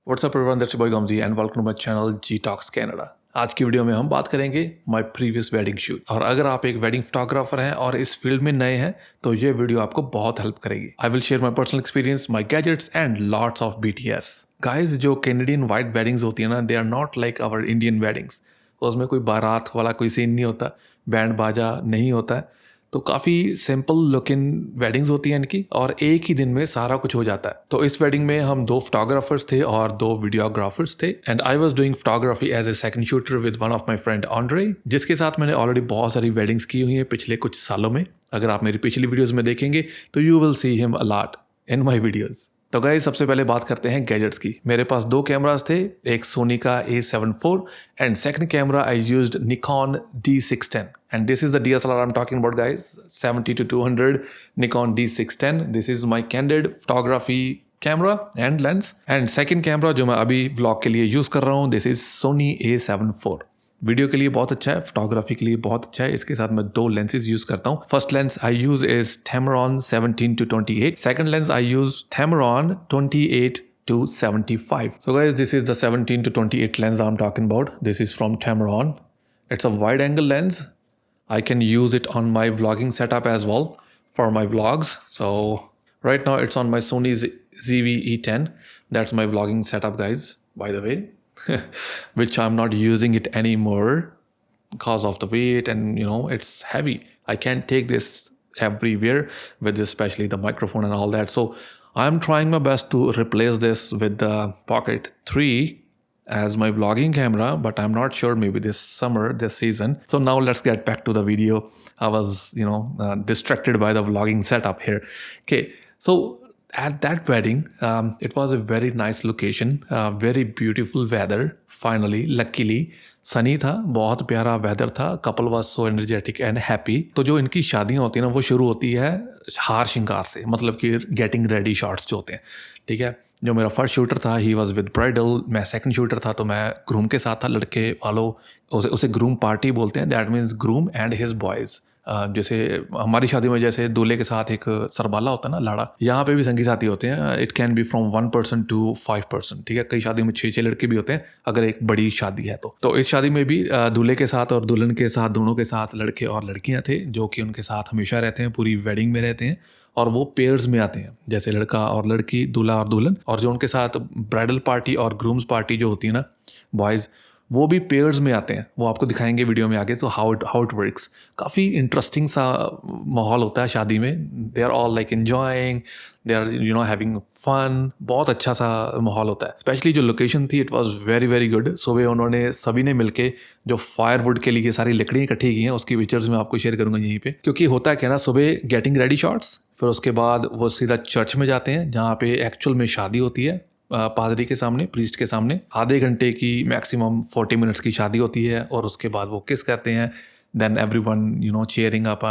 WhatsApp everyone, that's boy गमजी and welcome to my channel G talks Canada. आज की video में हम बात करेंगे माय प्रीवियस वेडिंग शूट। और अगर आप एक वेडिंग फोटोग्राफर हैं और इस फील्ड में नए हैं तो ये वीडियो आपको बहुत हेल्प करेगी। I will share my personal experience, my gadgets and lots of BTS। Guys, जो कैनेडियन वाइट वेडिंग्स होती है ना, they are not like our Indian weddings. उसमें कोई बारात वाला कोई सीन नहीं होता, बैंड बाजा नहीं होता है, तो काफ़ी सिंपल लुकिंग वेडिंग्स होती हैं इनकी और एक ही दिन में सारा कुछ हो जाता है। तो इस वेडिंग में हम 2 फोटोग्राफर्स थे और 2 वीडियोग्राफर्स थे and I was doing photography as a second shooter with one of my friend Andre, जिसके साथ मैंने ऑलरेडी बहुत सारी वेडिंग्स की हुई हैं पिछले कुछ सालों में। अगर आप मेरी पिछली वीडियोज़ में देखेंगे तो you will see him a lot in my videos. तो गाइस, सबसे पहले बात करते हैं गैजेट्स की। मेरे पास 2 कैमरास थे, एक सोनी का A7 IV and second camera I used Nikon D610 and this is the DSLR I'm talking about, guys. 70-200 Nikon D610. This is my candid photography camera and lens. And second camera जो मैं अभी vlog के लिए use कर रहा हूँ, this is Sony A7 IV. Video के लिए बहुत अच्छा है, फोटोग्राफी के लिए बहुत अच्छा है। इसके साथ मैं 2 लेंसेज यूज करता हूँ। First lens I use is Tamron 17-28. Second lens I use Tamron 28-75. So guys, this is the 17-28 lens I'm talking about. This is from Tamron. It's a wide angle lens. I can use it on my vlogging setup as well for my vlogs. So right now it's on my Sony ZV-E10. That's my vlogging setup, guys, by the way. Which I'm not using it anymore because of the weight and it's heavy. I can't take this everywhere with especially the microphone and all that. So I'm trying my best to replace this with the Pocket 3 as my vlogging camera, but I'm not sure, maybe this summer, this season. So now let's get back to the video. I was distracted by the vlogging setup here. Okay, so at that wedding, it was a very nice location, very beautiful weather. Finally, luckily Sunny था, बहुत प्यारा weather था। Couple was so energetic and happy. तो जो इनकी शादियां होती हैं ना, वो शुरू होती है हार श्रृंगार से, मतलब कि गेटिंग रेडी शॉट्स जो होते हैं। ठीक है, जो मेरा फर्स्ट शूटर था ही वाज विद ब्राइडल, मैं सेकंड शूटर था तो मैं ग्रूम के साथ था। लड़के वालों उसे ग्रूम पार्टी बोलते हैं, that means groom and his boys. जैसे हमारी शादी में जैसे दूल्हे के साथ एक सरबाला होता है ना, लाड़ा, यहाँ पे भी संगी साथी होते हैं। It can be from 1 person to 5 person। ठीक है, कई शादी में 6 लड़के भी होते हैं अगर एक बड़ी शादी है तो इस शादी में भी दूल्हे के साथ और दुल्हन के साथ, दोनों के साथ लड़के और लड़कियां थे जो कि उनके साथ हमेशा रहते हैं, पूरी वेडिंग में रहते हैं। और वो पेयर्स में आते हैं, जैसे लड़का और लड़की, दूल्हा और दुल्हन। और जो उनके साथ ब्राइडल पार्टी और ग्रूम्स पार्टी जो होती है ना, बॉयज़, वो भी पेयर्स में आते हैं। वो आपको दिखाएंगे वीडियो में आगे। तो हाउ इट वर्क्स, काफ़ी इंटरेस्टिंग सा माहौल होता है शादी में। They are all like enjoying, they are having fun. बहुत अच्छा सा माहौल होता है। स्पेशली जो लोकेशन थी, it was very very good. सुबह उन्होंने सभी ने मिलके जो फायरवुड के लिए सारी लकड़ियाँ इकट्ठी की हैं, उसकी पिक्चर्स मैं आपको शेयर करूँगा यहीं पे। क्योंकि होता है क्या ना, सुबह गेटिंग रेडी शॉट्स, फिर उसके बाद वो सीधा चर्च में जाते हैं जहाँ पे एक्चुअल में शादी होती है। पादरी के सामने, प्रीस्ट के सामने आधे घंटे की, मैक्सिमम 40 मिनट्स की शादी होती है। और उसके बाद वो किस करते हैं, then everyone cheering up,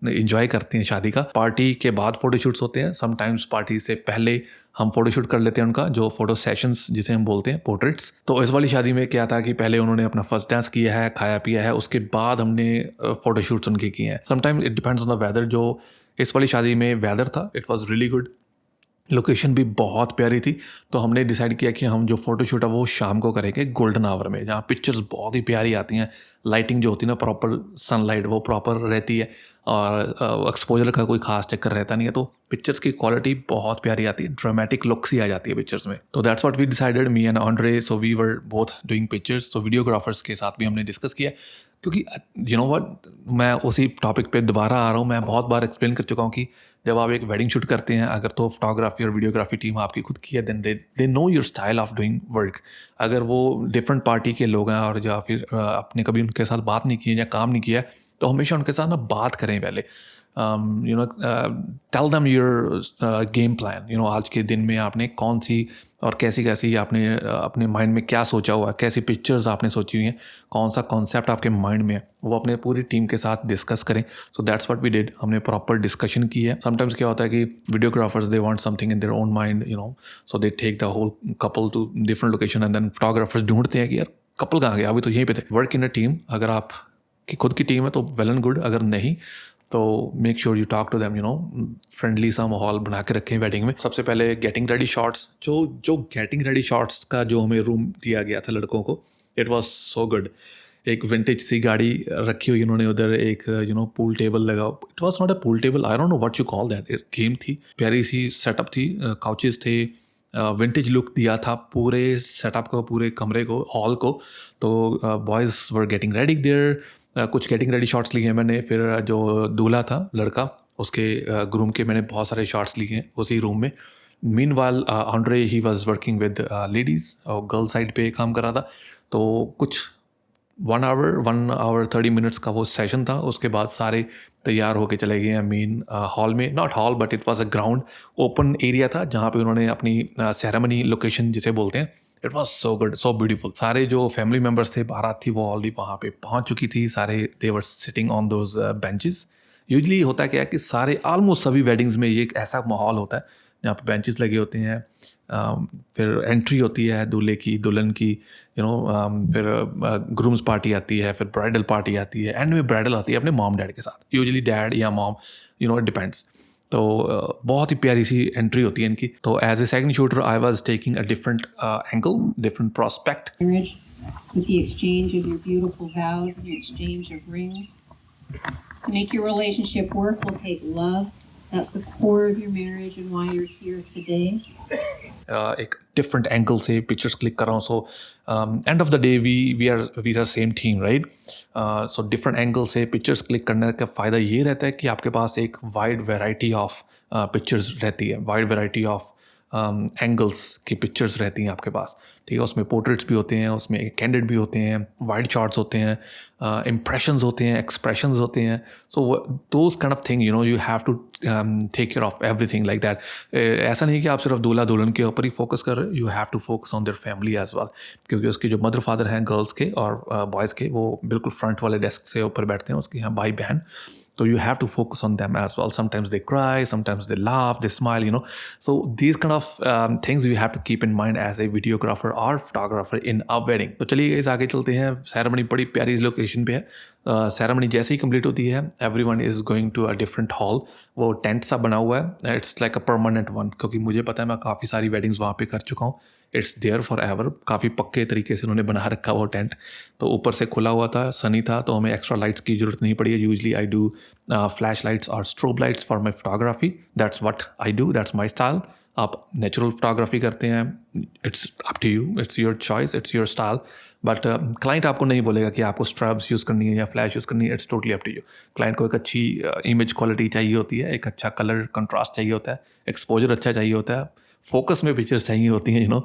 enjoy करते हैं शादी का। पार्टी के बाद फोटोशूट्स होते हैं। समटाइम्स पार्टी से पहले हम फोटोशूट कर लेते हैं उनका, जो फोटो सेशंस जिसे हम बोलते हैं, पोर्ट्रेट्स। तो इस वाली शादी में क्या था कि पहले उन्होंने अपना फर्स्ट डांस किया है, खाया पिया है, उसके बाद हमने फोटोशूट्स उनके किए हैं। Sometimes it depends on the weather. जो इस वाली शादी में वेदर था, it was really good. Location भी बहुत प्यारी थी। तो हमने डिसाइड किया कि हम जो फोटोशूट है वो शाम को करेंगे, गोल्डन आवर में, जहाँ पिक्चर्स बहुत ही प्यारी आती हैं। लाइटिंग जो होती है ना, प्रॉपर सनलाइट वो प्रॉपर रहती है और एक्सपोजर का कोई खास चक्कर रहता नहीं है। तो पिक्चर्स की क्वालिटी बहुत प्यारी आती है, ड्रामेटिक लुक सी आ जाती है पिक्चर्स में। तो that's what we decided, me and Andre. So we were both doing pictures. तो वीडियोग्राफर्स के साथ भी हमने डिस्कस किया, क्योंकि व्हाट, मैं उसी टॉपिक पे दोबारा आ रहा हूँ। मैं बहुत बार एक्सप्लेन कर चुका हूँ कि जब आप एक वेडिंग शूट करते हैं, अगर तो फोटोग्राफी और वीडियोग्राफी टीम आपकी खुद की है, then they know your style of doing work. अगर वो डिफरेंट पार्टी के लोग हैं और या फिर आपने कभी उनके साथ बात नहीं की है या काम नहीं किया है, तो हमेशा उनके साथ ना बात करें पहले। Tell them your game plan. आज के दिन में आपने कौन सी और कैसी आपने अपने माइंड में क्या सोचा हुआ है, कैसी पिक्चर्स आपने सोची हुई हैं, कौन सा कॉन्सेप्ट आपके माइंड में है, वो अपने पूरी टीम के साथ डिस्कस करें। So that's what we did. हमने प्रॉपर डिस्कशन की है। समटाइम्स क्या होता है कि videographers they want something in their own mind, so they take the whole couple to different location and then photographers ढूंढते हैं कि यार कपल कहाँ गया, अभी तो यहीं पे थे। Work in a team. अगर आप कि खुद की टीम है तो वेल एंड गुड, अगर नहीं तो make sure you talk to them, friendly सा माहौल बना के रखें वेडिंग में। सबसे पहले गेटिंग रेडी शॉट्स, जो गेटिंग रेडी शॉट्स का जो हमें रूम दिया गया था लड़कों को, इट वाज सो गुड। एक विंटेज सी गाड़ी रखी हुई उन्होंने उधर, एक पूल टेबल लगा, it was not a pool table, I don't know what you call that, एक गेम थी, प्यारी सी सेटअप थी, काउचेस थे, विंटेज लुक दिया था पूरे सेटअप को, पूरे कमरे को, हॉल को। तो boys were getting ready there, कुछ गेटिंग रेडी शॉट्स लिए हैं मैंने। फिर जो दूल्हा था लड़का, उसके ग्रूम के मैंने बहुत सारे शॉट्स लिए हैं उसी रूम में। मीन वाल Andre he was working with ladies और गर्ल साइड पे काम कर रहा था। तो कुछ 1 आवर 30 मिनट्स का वो सेशन था। उसके बाद सारे तैयार होके चले गए हैं मेन हॉल में, not hall but it was a ground, open area था जहाँ पे उन्होंने अपनी सेरेमनी लोकेशन जिसे बोलते हैं। It was so good, so beautiful. सारे जो फैमिली मेम्बर्स थे, बारात थी, वो ऑलरेडी वहाँ पे पहुँच चुकी थी। सारे they were sitting on those benches. Usually होता क्या है कि सारे ऑलमोस्ट सभी वेडिंग्स में ये एक ऐसा माहौल होता है जहाँ पे बेंचेस लगे होते हैं। फिर एंट्री होती है दूल्हे की, दुल्हन की, फिर ग्रूम्स पार्टी आती है, फिर ब्राइडल पार्टी आती है, एंड में ब्राइडल आती है अपने मॉम डैड के साथ, यूजुअली डैड या मॉम, इट डिपेंड्स। तो बहुत ही प्यारी सी एंट्री होती है इनकी। तो as a second shooter I was taking a different angle, different prospect. With the exchange of your beautiful vows and your exchange of rings. To make your relationship work will take love. That's the core of your marriage and why you're here today. एक different angle से pictures click कर रहा हूँ। So end of the day we are same team, right. So different angle से pictures click करने का फ़ायदा ये रहता है कि आपके पास एक वाइड वैरायटी ऑफ पिक्चर्स रहती है, वाइड वैरायटी ऑफ एंगल्स की पिक्चर्स रहती हैं आपके पास, ठीक है। उसमें पोर्ट्रेट्स भी होते हैं, उसमें कैंडिड भी होते हैं, वाइड शॉट्स होते हैं, इम्प्रेशंस होते हैं, एक्सप्रेशंस होते हैं। So those kind of thing, you have to take care of everything like that. ऐसा नहीं कि आप सिर्फ दूल्हा दुल्हन के ऊपर ही फोकस कर रहे हो, you have to focus on their family as well, क्योंकि उसके जो मदर फादर हैं गर्ल्स के और बॉयज़ के, वो बिल्कुल फ्रंट वाले डेस्क से ऊपर बैठते हैं, उसके यहाँ भाई बहन। So you have to focus on them as well. Sometimes they cry, sometimes they laugh, they smile. So these kind of things you have to keep in mind as a videographer or photographer in a wedding. तो चलिए इस आगे चलते हैं। Ceremony बड़ी प्यारी location पे है। सेरेमनी जैसे ही कंप्लीट होती है, everyone is going to a different hall. वो टेंट सा बना हुआ है, it's like a permanent one, क्योंकि मुझे पता है मैं काफ़ी सारी वेडिंग्स वहाँ पे कर चुका हूँ। इट्स देयर फॉर एवर, काफ़ी पक्के तरीके से उन्होंने बना रखा वो टेंट। तो ऊपर से खुला हुआ था, सनी था, तो हमें एक्स्ट्रा लाइट्स की ज़रूरत नहीं पड़ी है। Usually I do flash lights और strobe lights for my photography, that's what I do, that's my style. आप नेचुरल फोटोग्राफी करते हैं, it's up to you, it's your choice, it's your style. But client आपको नहीं बोलेगा कि आपको स्ट्रब्स use करनी है या फ्लैश यूज़ करनी है, it's totally up to you. Client को एक अच्छी इमेज क्वालिटी चाहिए होती है, एक अच्छा कलर कंट्रास्ट चाहिए होता है, एक्सपोजर अच्छा चाहिए होता है, फोकस में पिक्चर्स चाहिए होती हैं,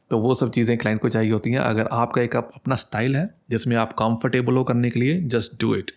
तो वो सब चीज़ें क्लाइंट को चाहिए होती हैं। अगर आपका एक अपना स्टाइल है जिसमें आप कंफर्टेबल हो करने के लिए, just do it.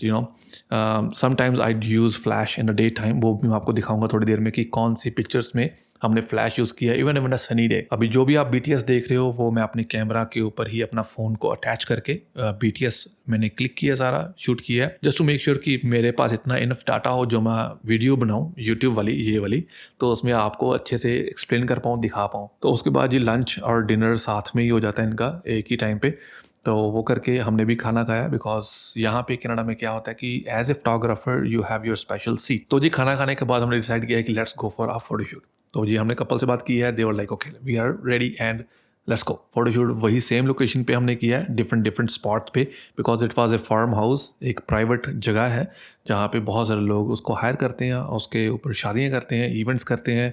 Sometimes I use flash in the day time, वो भी मैं आपको दिखाऊंगा थोड़ी देर में कि कौन सी पिक्चर्स में हमने फ्लैश यूज़ किया है, even in a sunny day. अभी जो भी आप BTS देख रहे हो, वो मैं अपने कैमरा के ऊपर ही अपना फ़ोन को अटैच करके BTS मैंने क्लिक किया, सारा शूट किया है, जस्ट टू मेक श्योर कि मेरे पास इतना इनफ डाटा हो जो मैं वीडियो बनाऊँ यूट्यूब वाली, ये वाली, तो उसमें आपको अच्छे से एक्सप्लेन कर पाऊँ, दिखा पाऊँ। तो उसके बाद ये लंच और डिनर साथ में ही हो जाता है इनका एक ही टाइम पे। तो वो करके हमने भी खाना खाया, बिकॉज यहाँ पे कनाडा में क्या होता है कि as a photographer you have your special seat. तो जी खाना खाने के बाद हमने डिसाइड किया कि let's go for a photoshoot. तो जी हमने कपल से बात की है, they were like okay we are ready and let's go. Photoshoot वही सेम लोकेशन पे हमने किया है, डिफरेंट स्पॉट पे, because it was a farm house, एक प्राइवेट जगह है जहाँ पे बहुत सारे लोग उसको हायर करते हैं, उसके ऊपर शादियाँ करते हैं, इवेंट्स करते हैं,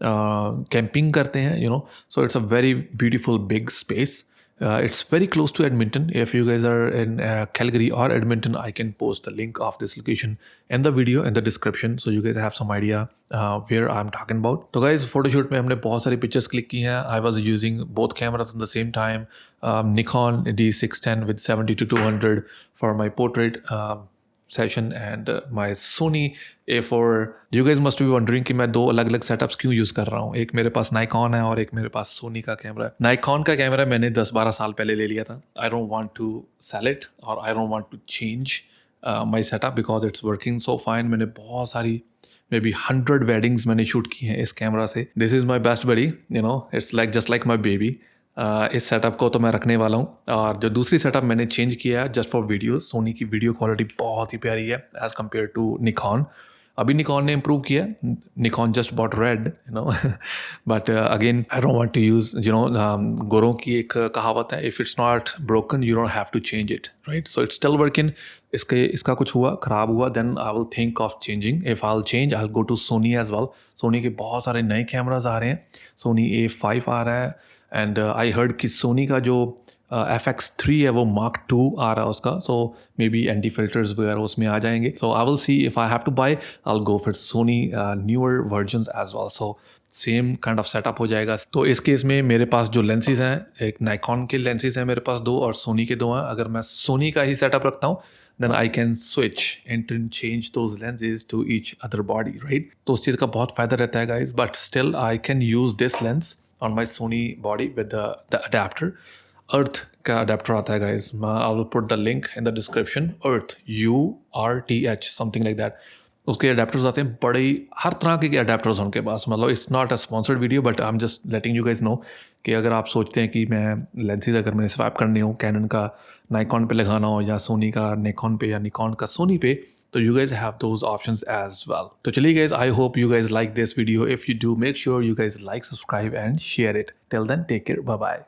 कैंपिंग करते हैं, so it's a very beautiful big space. It's very close to Edmonton. If you guys are in Calgary or Edmonton, I can post the link of this location in the video in the description, so you guys have some idea where I'm talking about. तो guys, photoshoot में हमने बहुत सारी pictures click की हैं. I was using both cameras at the same time. Nikon D610 with 70-200 for my portrait session and my Sony A4. You guys must be wondering कि मैं दो अलग अलग सेटअप्स क्यों यूज़ कर रहा हूँ. एक मेरे पास Nikon है और एक मेरे पास Sony का कैमरा है. Nikon का कैमरा मैंने 10-12 साल पहले ले लिया था. I don't want to sell it or I don't want to change my setup because it's working so fine. मैंने बहुत सारी maybe 100 weddings मैंने शूट की हैं इस कैमरा से. This is my best buddy, it's like just like my baby. इस setup को तो मैं रखने वाला हूँ। और जो दूसरी सेटअप मैंने चेंज किया है जस्ट फॉर वीडियो, सोनी की वीडियो क्वालिटी बहुत ही प्यारी है एज़ कम्पेयर टू निकॉन। अभी निकॉन ने इम्प्रूव किया, Nikon just bought RED you know but again I don't want to use गोरों की एक कहावत है, if it's not broken you don't have to change it, right? So it's still working. इसका कुछ हुआ, ख़राब हुआ, then I will think of changing. If I will change I will go to Sony as well. Sony के बहुत सारे नए cameras आ रहे हैं, सोनी A5 आ रहा है, एंड आई हर्ड कि सोनी का जो FX3 है वो Mark II आ रहा है उसका, so maybe anti filters वगैरह उसमें आ जाएंगे। So I will see if I have to buy, I will go for Sony newer versions as well. So same kind of setup हो जाएगा। तो इस केस में मेरे पास जो लेंसेज हैं, एक नाइकॉन के लेंसेज हैं मेरे पास 2 और सोनी के 2 हैं। अगर मैं सोनी का ही सेटअप रखता हूँ then I can switch and change those lenses to each other body, right? तो उस चीज़ का बहुत फ़ायदा रहता है guys, but still I can use this lens on my Sony body with the adapter. Earth का adapter आता है guys, I will put the link in the description. Earth, URTH, something like that. उसके adapters आते हैं बड़े ही, हर तरह के adapters उनके पास। मतलब it's not a sponsored video but I am just letting you guys know कि अगर आप सोचते हैं कि मैं लेंसेज अगर मैंने स्वैप करनी हो, कैनन का नाइकॉन पे लगाना हो या सोनी का निकॉन पे या निकॉन का सोनी पे, तो you guys have those options as well. तो चलिए guys, I hope you guys like this video. If you do, make sure you guys like, subscribe and share it. Till then, take care. Bye bye.